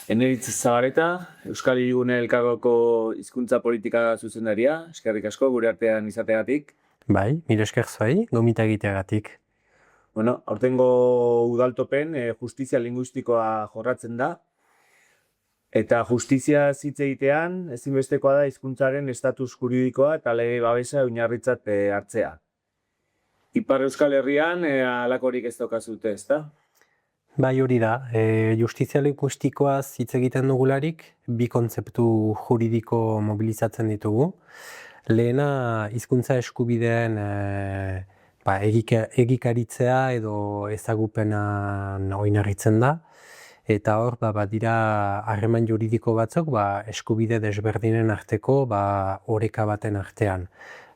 Eneritz Zabareta, Euskal Hirigune Elkargoko hizkuntza politika zuzendaria, eskerrik asko gure artean izateagatik. Bai, mire esker zuai, gomita egiteagatik. Bueno, aurtengo udaltopen justizia linguistikoa jorratzen da, eta justizia hitz egitean ezinbestekoa da hizkuntzaren estatus juridikoa eta lege babesa oinarritzat hartzea. Ipar Euskal Herrian halakorik ez daukazute, ezta? Bai, hori da, justizia linguistikoaz hitz egiten dugularik, bi kontzeptu juridiko mobilizatzen ditugu. Lehena, hizkuntza eskubideen egikaritzea edo ezagupenan oinarritzen da. Eta hor, badira harreman juridiko batzuk, eskubide desberdinen arteko, oreka baten artean.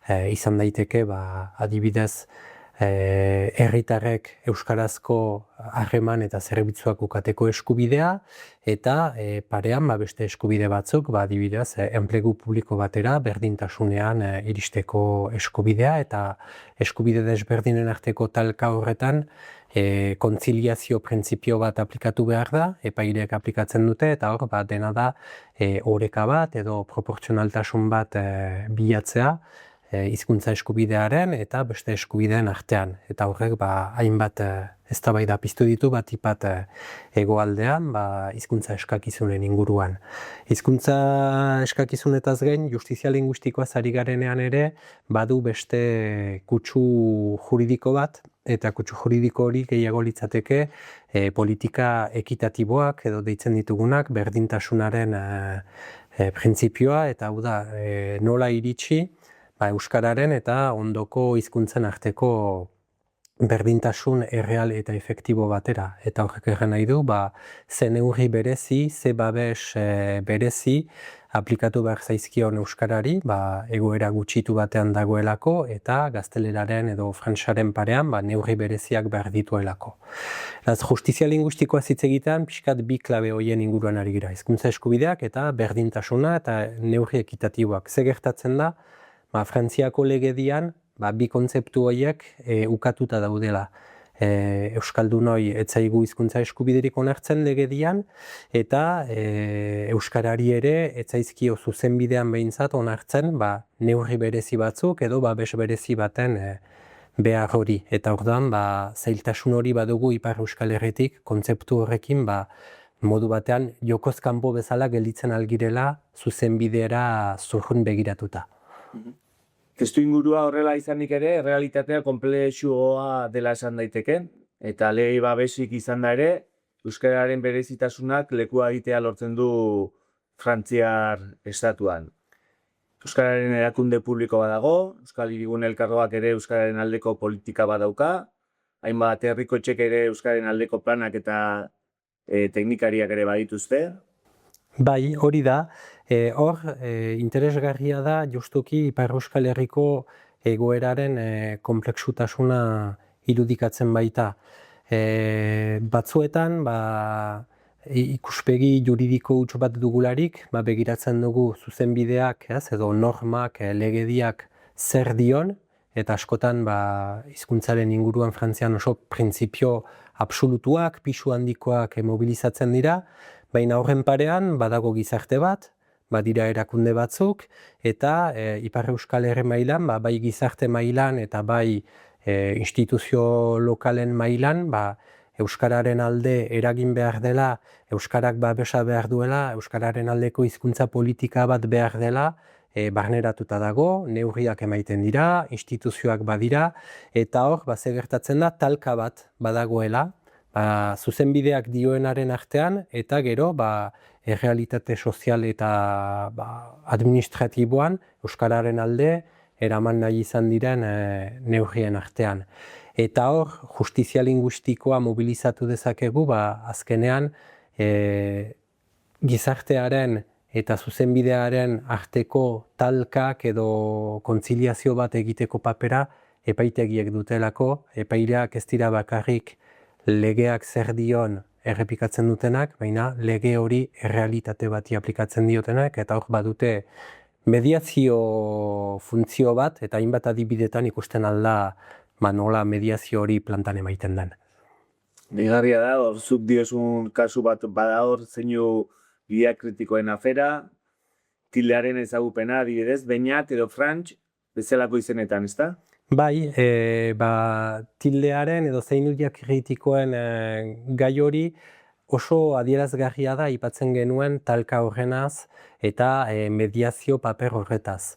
Izan daiteke, adibidez, herritarrek euskarazko harreman eta zerbitzuak ukateko eskubidea, eta parean beste eskubide batzuk, adibidez, enplegu publiko batera berdintasunean iristeko eskubidea, eta eskubide desberdinen arteko talka horretan kontziliazio printzipio bat aplikatu behar da, epaileek aplikatzen dute, eta hor dena da oreka bat edo proportzionaltasun bat bilatzea, hizkuntza eskubidearen eta beste eskubideen artean. Eta horrek hainbat eztabaida piztu ditu, batipat hegoaldean hizkuntza eskakizunen inguruan. Hizkuntza eskakizunetaz gain, justizia linguistikoaz ari garenean ere, badu beste kutsu juridiko bat, eta kutsu juridiko hori gehiago litzateke politika ekitatiboak edo deitzen ditugunak berdintasunaren printzipioa, eta hau da nola iritsi euskararen eta ondoko hizkuntzen arteko berdintasun erreal eta efektibo batera. Eta horrek egin nahi du, ze neurri berezi, ze babes berezi aplikatu behar zaizkion euskarari, egoera gutxitu batean dagoelako eta gazteleraren edo frantsaren parean neurri bereziak behar dituelako. Justizia linguistikoa hitz egitean, pixkat bi klabe horien inguruan ari gira. Hizkuntza eskubideak eta berdintasuna eta neurri ekitatiboak. Ze gertatzen da, Frantziako legedian, bi kontzeptu horiek ukatuta daudela. Euskaldunoi ez zaigu hizkuntza eskubiderik onartzen legedian, eta euskarari ere ez zaizkio zuzenbidean behintzat onartzen neurri berezi batzuk edo babes berezi baten behar hori. Eta orduan, zailtasun hori badugu Ipar Euskal Herritik kontzeptu horrekin modu batean jokoz kanpo bezala gelditzen algirela zuzenbidera zurrun begiratuta. Testu ingurua horrela izanik ere, realitatea konplexua dela esan daiteke, eta lege babesik izan da ere, euskararen berezitasunak lekua egitea lortzen du Frantziar estatuan. Euskararen erakunde publiko badago, Euskal Hirigune Elkargoak ere euskararen aldeko politika badauka, hainbat herriko etxek ere euskararen aldeko planak eta teknikariak ere badituzte. Bai, hori da. Hor, interesgarria da justuki Ipar Euskal Herriko egoeraren konplexutasuna irudikatzen baita. Batzuetan, ikuspegi juridiko huts bat dugularik, begiratzen dugu zuzenbideak, edo normak, legediak zer dion, eta askotan hizkuntzaren inguruan Frantzian oso printzipio absolutuak, pisu handikoak mobilizatzen dira, baina horren parean badago gizarte bat, badira erakunde batzuk, eta Ipar Euskal Herri mailan, bai gizarte mailan eta bai instituzio lokalen mailan, euskararen alde eragin behar dela, euskarak babesa behar duela, euskararen aldeko hizkuntza politika bat behar dela, barneratuta dago, neurriak emaiten dira, instituzioak badira, eta hor, ze gertatzen da, talka bat badagoela, zuzenbideak dioenaren artean, eta gero, errealitate sozial eta administratiboan, euskararen alde, eraman nahi izan diren neurrien artean. Eta hor, justizia linguistikoa mobilizatu dezakegu, azkenean, gizartearen eta zuzenbidearen arteko talkak edo kontziliazio bat egiteko papera epaitegiek dutelako, epaileak ez dira bakarrik legeak zer dion errepikatzen dutenak, baina lege hori errealitate bati aplikatzen diotenak, eta hor badute mediazio funtzio bat, eta hainbat adibidetan ikusten alda nola mediazio hori plantan emaiten den. Deigarria da, zuk diozun kasu bat bada hor, zeinu Bidea kritikoen afera, tildearen ezagupena, adibidez, Beñat edo Frantz bezalako izenetan, ezta? Bai, tildearen edo zeinudia kritikoen gai hori oso adierazgarria da aipatzen genuen talka horrenaz eta mediazio paper horretaz.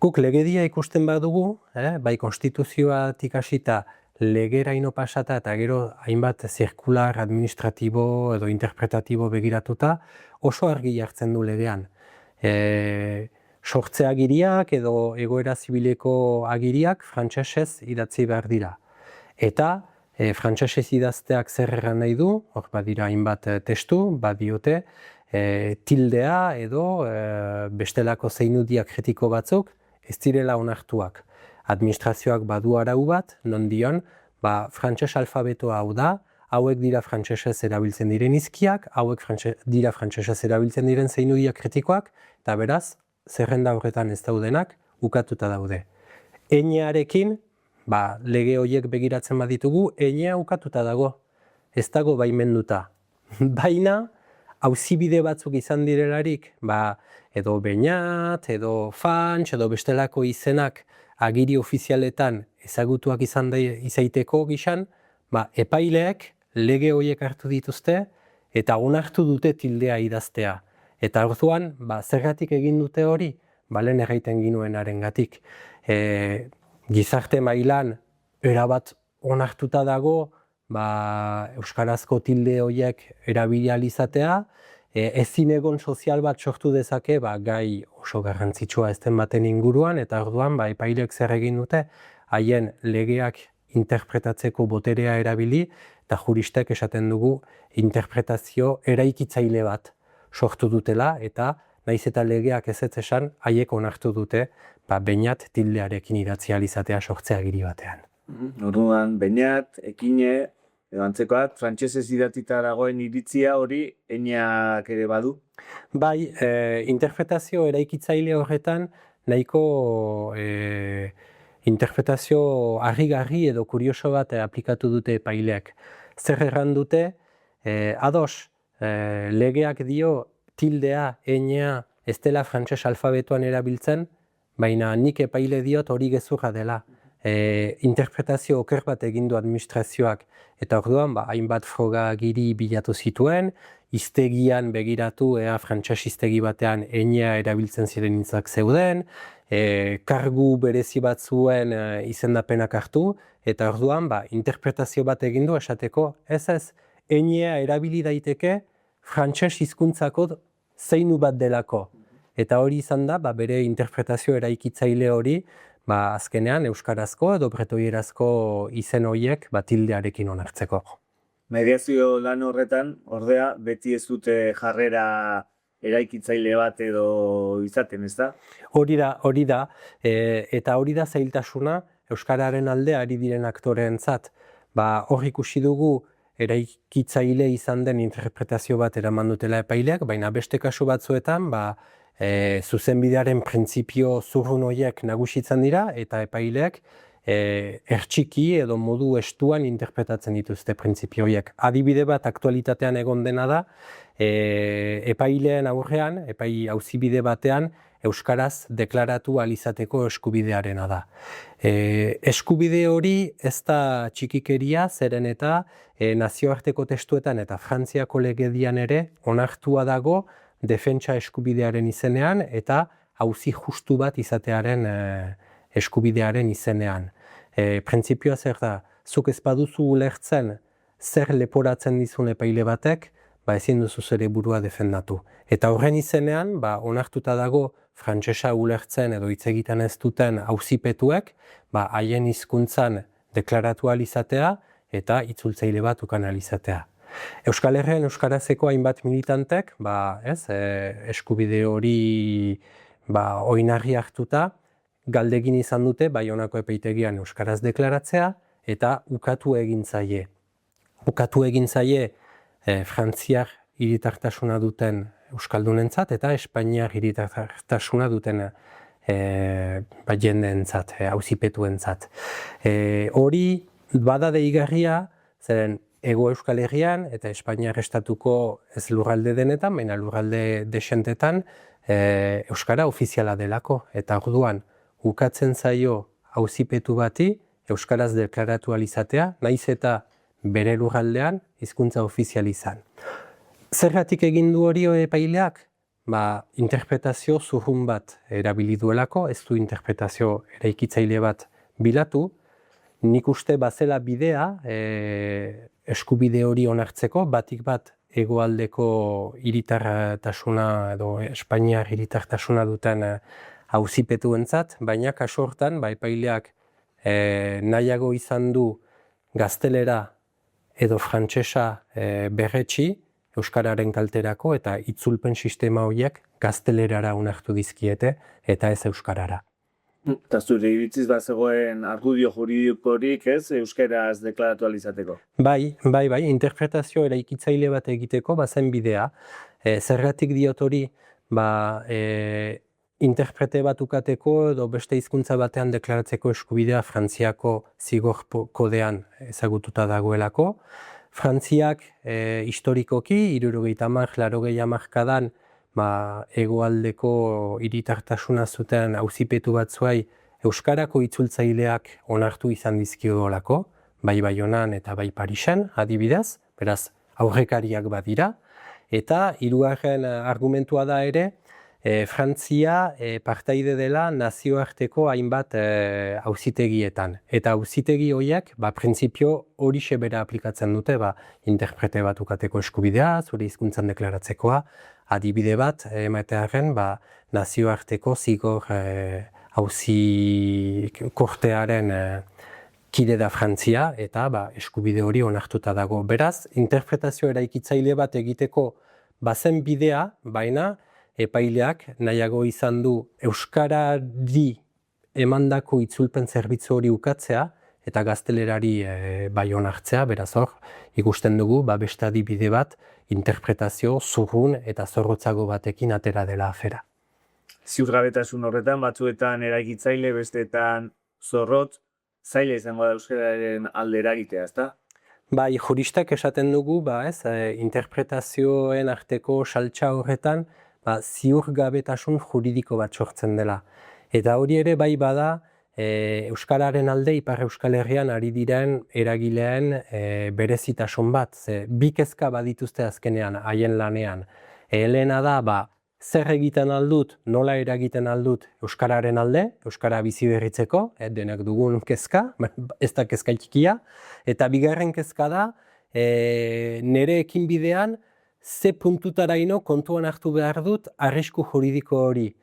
Guk legedia ikusten badugu, bai konstituzioatik hasita legeraino pasata eta gero hainbat zirkular, administratibo edo interpretatibo begiratuta oso argi jartzen du legean. Sortze agiriak edo egoera zibileko agiriak frantsesez idatzi behar dira. Eta frantsesez idazteak zer erran nahi du, hor badira hainbat testu, badiote, tildea edo bestelako zeinudia kritiko batzuk ez direla onartuak. Administrazioak badu arau bat, non dion, frantses alfabetoa hau da, hauek dira frantsesez erabiltzen diren hizkiak, hauek dira frantsesez erabiltzen diren zeinudia kritikoak, eta beraz, zerrenda horretan ez daudenak, ukatuta daude. Enearekin, lege horiek begiratzen baditugu, enea ukatuta dago, ez dago baimenduta. Baina, auzibide batzuk izan direlarik, edo Beñat, edo Frantz, edo bestelako izenak agiri ofizialetan ezagutuak izaiteko gizan, epaileek lege horiek hartu dituzte eta onartu dute tildea idaztea. Eta orduan, zergatik egin dute hori, lehen erraiten ginuenarengatik. Gizarte mailan erabat onartuta dago euskarazko tilde horiek erabilializatea, ezin egon sozial bat sortu dezake gai oso garrantzitsua ez den baten inguruan, eta orduan epaileek zer egin dute, haien legeak interpretatzeko boterea erabili, eta juristek esaten dugu interpretazio eraikitzaile bat sortu dutela, eta naiz eta legeak ez esan, haiek onartu dute Beñat tildearekin idatzializatea sortze agiri batean. Orduan, Beñat, Ekine, edo antzekoak, frantsesez idatzita dagoen iritzia hori eneak ere badu? Bai, interpretazio eraikitzaile horretan nahiko interpretazio harrigarri edo kurioso bat aplikatu dute epaileak. Zer erran dute, ados, legeak dio tildea, enea, ez dela frantses alfabetoan erabiltzen, baina nik epaile diot hori gezurra dela. Interpretazio oker bat egin du administrazioak, eta orduan hainbat froga agiri bilatu zituen, hiztegian begiratu, frantses hiztegi batean enea erabiltzen ziren hitzak zeuden, kargu berezi bat zuen izendapenak hartu, eta orduan interpretazio bat egin du esateko, ez, enea erabili daiteke frantses hizkuntzako zeinu bat delako. Eta hori izan da, bere interpretazio eraikitzaile hori, azkenean euskarazko edo bretoierazko izen horiek tildearekin onartzeko. Mediazio lan horretan, ordea, beti ez dute jarrera eraikitzaile bat edo izaten, ez da? Hori da, eta hori da zailtasuna euskararen alde ari diren aktoreentzat. Hor ikusi dugu eraikitzaile izan den interpretazio bat eraman dutela epaileak, baina beste kasu batzuetan, zuzenbidearen printzipio zurrun horiek nagusitzen dira, eta epaileak ertxiki edo modu estuan interpretatzen dituzte printzipio horiek. Adibide bat aktualitatean egon dena da, epaileen aurrean, epai auzibide batean, euskaraz deklaratu alizateko eskubidearena da. Eskubide hori ez da txikikeria, zeren eta nazioarteko testuetan eta Frantziako legedian ere onartua dago defentsa eskubidearen izenean eta auzi justu bat izatearen eskubidearen izenean. Printzipioa zer da, zuk ez baduzu ulertzen zer leporatzen dizun epaile batek, ezin duzu zure burua defendatu. Eta horren izenean, onartuta dago frantsesa ulertzen edo hitz egiten ez duten auzipetuek, haien hizkuntzan deklaratu izatea eta itzultzaile bat ukan izatea. Euskal Herrian euskarazeko hainbat militantek, eskubide hori oinarri hartuta, galdegin izan dute Baionako epaitegian euskaraz deklaratzea eta ukatu egin zaie. Ukatu egin zaie frantziar hiritartasuna duten euskaldunentzat eta espainiar hiritartasuna duten jendeentzat, auzipetuentzat. Hori bada deigarria, zeren Hego Euskal Herrian eta Espainiar Estatuko ez lurralde denetan, baina lurralde desentetan euskara ofiziala delako. Eta orduan, ukatzen zaio auzipetu bati euskaraz deklaratu alizatea, naiz eta bere lurraldean hizkuntza ofizial izan. Zergatik egin du hori epaileak? Interpretazio zurrun bat erabili duelako, ez du interpretazio eraikitzaile bat bilatu. Nik uste bazela bidea eskubide hori onartzeko, batik bat hegoaldeko hiritartasuna edo Espainiar hiritartasuna duten auzipetuentzat, baina kasu hortan epaileak nahiago izan du gaztelera edo frantsesa berretsi euskararen kalterako eta itzulpen sistema horiek gaztelerara onartu dizkiete eta ez euskarara. Eta zure iritziz bazegoen argudio juridikorik ez euskaraz deklaratu alizateko? Bai, interpretazio eraikitzaile bat egiteko bazen bidea. Zergatik diot hori, interprete bat ukateko edo beste hizkuntza batean deklaratzeko eskubidea Frantziako zigor kodean ezagututa dagoelako. Frantziak historikoki, 70-80 hamarkadan hegoaldeko hiritartasuna zuten auzipetu batzuei euskarako itzultzaileak onartu izan dizkiodolako, bai Baionan eta bai Parisen, adibidez, beraz aurrekariak badira, eta hirugarren argumentua da ere, Frantzia partaide dela nazioarteko hainbat auzitegietan. Eta auzitegi horiek, printzipio horixe bera aplikatzen dute, interprete bat ukateko eskubidea, zure hizkuntzan deklaratzekoa, adibide bat, ematearen, nazioarteko zigor auzi kortearen kide da Frantzia, eta eskubide hori onartuta dago. Beraz, interpretazio eraikitzaile bat egiteko bazen bidea, baina epaileak nahiago izan du euskarari emandako itzulpen zerbitzu hori ukatzea eta gaztelerari bai onartzea, beraz hor, ikusten dugu beste adibide bat interpretazio zurrun eta zorrotzago batekin atera dela afera. Ziurgabetasun horretan, batzuetan eraikitzaile, besteetan zorrotz, zaila izango da euskararen alde eragitea, ezta? Bai, juristak esaten dugu, interpretazioen arteko saltsa horretan, ziurgabetasun juridiko bat sortzen dela. Eta hori ere bai bada, euskararen alde Ipar Euskal Herrian ari diren eragileen berezitasun bat. Bi kezka badituzte azkenean haien lanean. Lehena da, zer egiten aldut, nola eragiten aldut euskararen alde, euskara bizi berritzeko, denak dugun kezka, ez da kezka txikia. Eta bigarren kezka da, nire ekinbidean, ze puntutaraino kontuan hartu behar dut arrisku juridiko hori.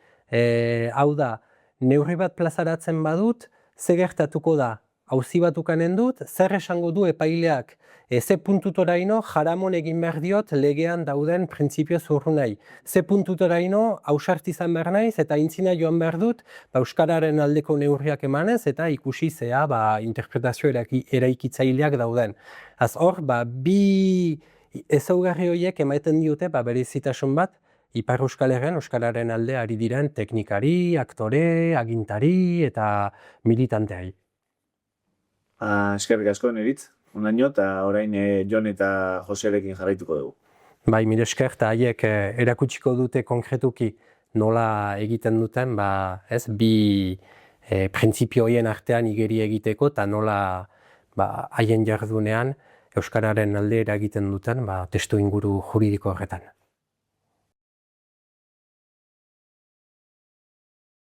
Hau da, neurri bat plazaratzen badut, ze gertatuko da, auzi bat ukanen dut, zer esango du epaileak, ze puntutaraino jaramon egin behar diot legean dauden printzipio zurrunei. Ze puntutaraino ausart izan behar naiz eta intzina joan behar dut euskararen aldeko neurriak emanez eta ikusi zea interpretazio eraikitzaileak dauden. Hor, bi ezaugarri horiek ematen diote berezitasun bat Ipar Euskal Herrian euskararen alde ari diren teknikari, aktore, agintari eta militanteai. Eskerrik asko Neritz, onaino eta orain Jon eta Joserekin jarraituko dugu. Bai, mire esker eta haiek erakutsiko dute konkretuki nola egiten duten, bi printzipio horien artean igeri egiteko eta nola haien jardunean euskararen alde eragiten duten testuinguru juridiko horretan.